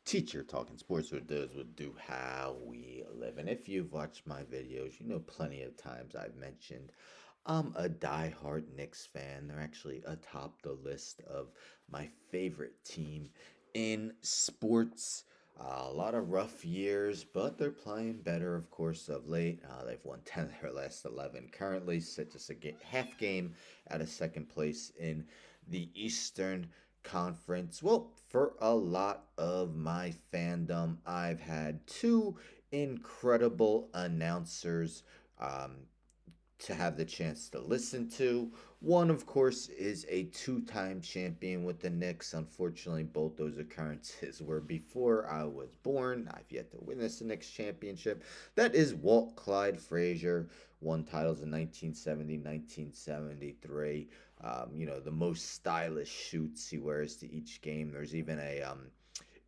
Teacher talking sports with those would do how we live. And if you've watched my videos, you know plenty of times I've mentioned I'm a diehard Knicks fan. They're actually atop the list of my favorite team in sports. A lot of rough years, but they're playing better, of course, of late. They've won 10 of their last 11 currently, sit just half game out of second place in the Eastern Conference. Well, for a lot of my fandom, I've had two incredible announcers um, to have the chance to listen to. One, of course, is a two-time champion with the Knicks. Unfortunately, both those occurrences were before I was born. I've yet to witness the Knicks championship. That is Walt Clyde Frazier. Won titles in 1970, 1973. The most stylish suits he wears to each game. There's even a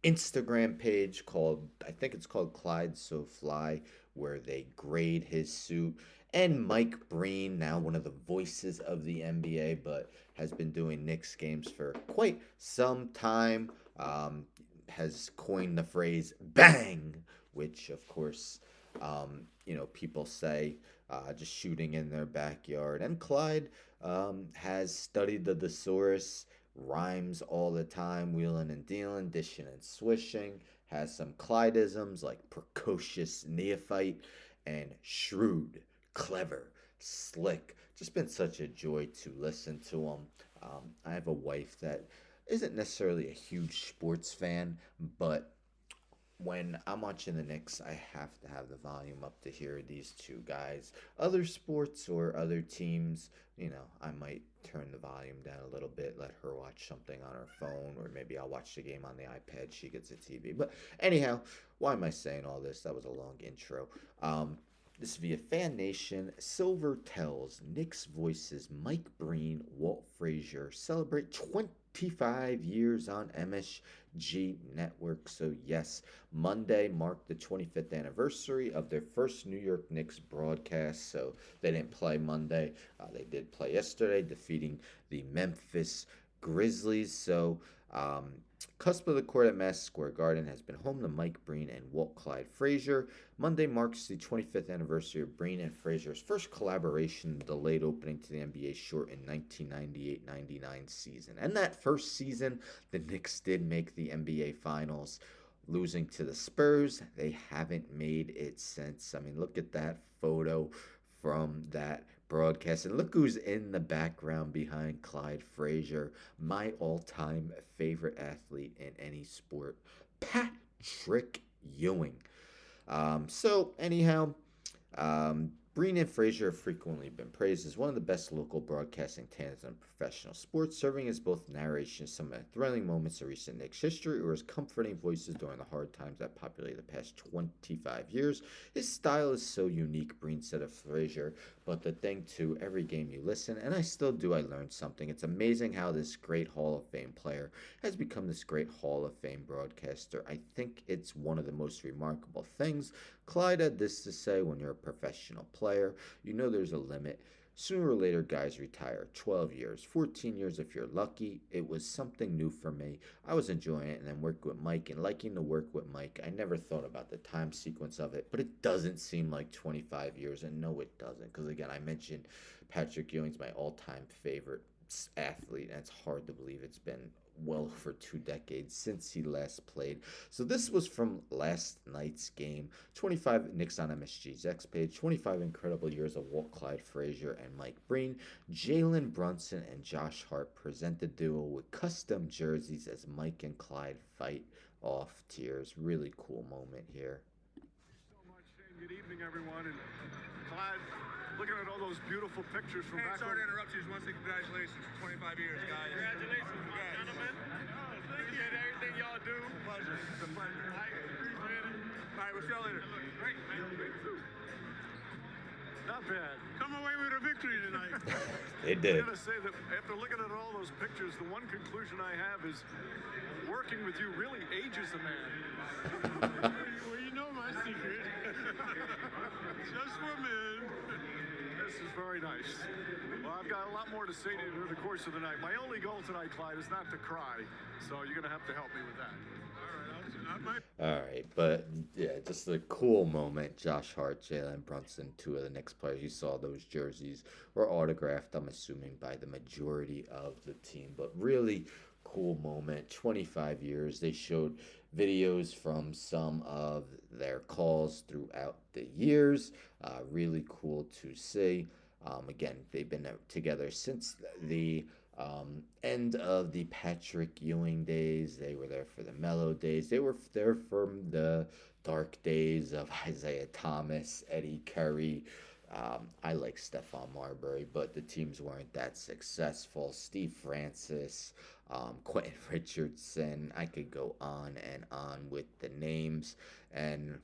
Instagram page called, I think it's called Clyde So Fly, where they grade his suit. And Mike Breen, now one of the voices of the NBA, but has been doing Knicks games for quite some time, has coined the phrase "bang," which, of course, people say just shooting in their backyard. And Clyde has studied the thesaurus, rhymes all the time, wheeling and dealing, dishing and swishing, has some Clydisms like precocious neophyte and shrewd, clever, slick. Just been such a joy to listen to him. I have a wife that isn't necessarily a huge sports fan, but when I'm watching the Knicks, I have to have the volume up to hear these two guys. Other sports or other teams, I might turn the volume down a little bit, let her watch something on her phone, or maybe I'll watch the game on the iPad. She gets a TV. But anyhow, why am I saying all this? That was a long intro. This is via Fan Nation. Silver tells Knicks voices Mike Breen, Walt Frazier celebrate 25 years on MSG Network. So, yes, Monday marked the 25th anniversary of their first New York Knicks broadcast. So, they didn't play Monday. They did play yesterday, defeating the Memphis Grizzlies. So, cusp of the court at Madison Square Garden has been home to Mike Breen and Walt Clyde Frazier. Monday marks the 25th anniversary of Breen and Frazier's first collaboration, the late opening to the NBA shortened 1998-99 season. And that first season, the Knicks did make the NBA Finals, losing to the Spurs. They haven't made it since. I mean, look at that photo from that broadcast. And look who's in the background behind Clyde Frazier, my all-time favorite athlete in any sport, Patrick Ewing. Anyhow, Breen and Frazier have frequently been praised as one of the best local broadcasting tandems in professional sports, serving as both narration of some of the thrilling moments of recent Knicks history or as comforting voices during the hard times that populated the past 25 years. His style is so unique, Breen said of Frazier, but the thing too, every game you listen, and I still do, I learned something. It's amazing how this great Hall of Fame player has become this great Hall of Fame broadcaster. I think it's one of the most remarkable things. Clyde had this to say: when you're a professional player, you know there's a limit. Sooner or later, guys retire. 12 years, 14 years if you're lucky. It was something new for me. I was enjoying it and then working with Mike and liking to work with Mike. I never thought about the time sequence of it, but it doesn't seem like 25 years. And no, it doesn't. Because again, I mentioned Patrick Ewing's my all-time favorite athlete, and it's hard to believe it's been well over 2 decades since he last played. So this was from last night's game. 25 Knicks on MSG's X page. 25 incredible years of Walt Clyde Frazier and Mike Breen. Jalen Brunson and Josh Hart present the duo with custom jerseys as Mike and Clyde fight off tears. Really cool moment here. So much, and good evening, everyone. And Clyde, looking at all those beautiful pictures from back. Sorry to interrupt you. Just want to say congratulations for 25 years, guys. Congratulations, gentlemen. Appreciate everything y'all do. Pleasure. It's a pleasure. I appreciate it. All right, we'll see y'all later. Great, man. Great too. Not bad. Come away with a victory tonight. They did. I gotta say that after looking at all those pictures, the one conclusion I have is working with you really ages a man. Well, you know my secret. Just for men. This is very nice. Well, I've got a lot more to say to you during the course of the night. My only goal tonight, Clyde, is not to cry. So you're going to have to help me with that. All right, I'm All right, but yeah, just a cool moment. Josh Hart, Jalen Brunson, two of the Knicks players. You saw those jerseys were autographed, I'm assuming, by the majority of the team. But really cool moment. 25 years. They showed videos from some of their calls throughout the years. Really cool to see. Again, they've been together since the end of the Patrick Ewing days. They were there for the mellow days. They were there from the dark days of Isaiah Thomas, Eddie Curry. I like Stephon Marbury, but the teams weren't that successful. Steve Francis, Quentin Richardson. I could go on and on with the names. And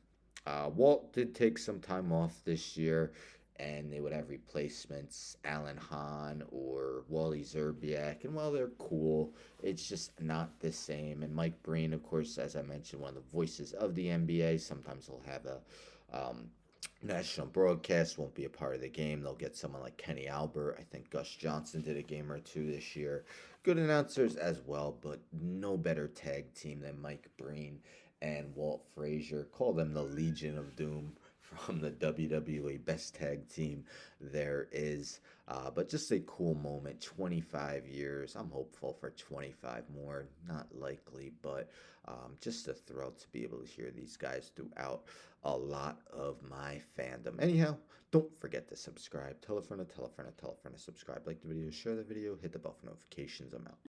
Walt did take some time off this year, and they would have replacements, Alan Hahn or Wally Zerbiak. And while they're cool, it's just not the same. And Mike Breen, of course, as I mentioned, one of the voices of the NBA. Sometimes he'll have a national broadcast, won't be a part of the game. They'll get someone like Kenny Albert. I think Gus Johnson did a game or two this year. Good announcers as well, but no better tag team than Mike Breen and Walt Frazier. Call them the Legion of Doom from the WWE, best tag team there is. But just a cool moment. 25 years. I'm hopeful for 25 more. Not likely, but just a thrill to be able to hear these guys throughout a lot of my fandom. Anyhow, don't forget to subscribe. Tell a friend, to tell a friend, to tell a friend to subscribe. Like the video, share the video, hit the bell for notifications. I'm out.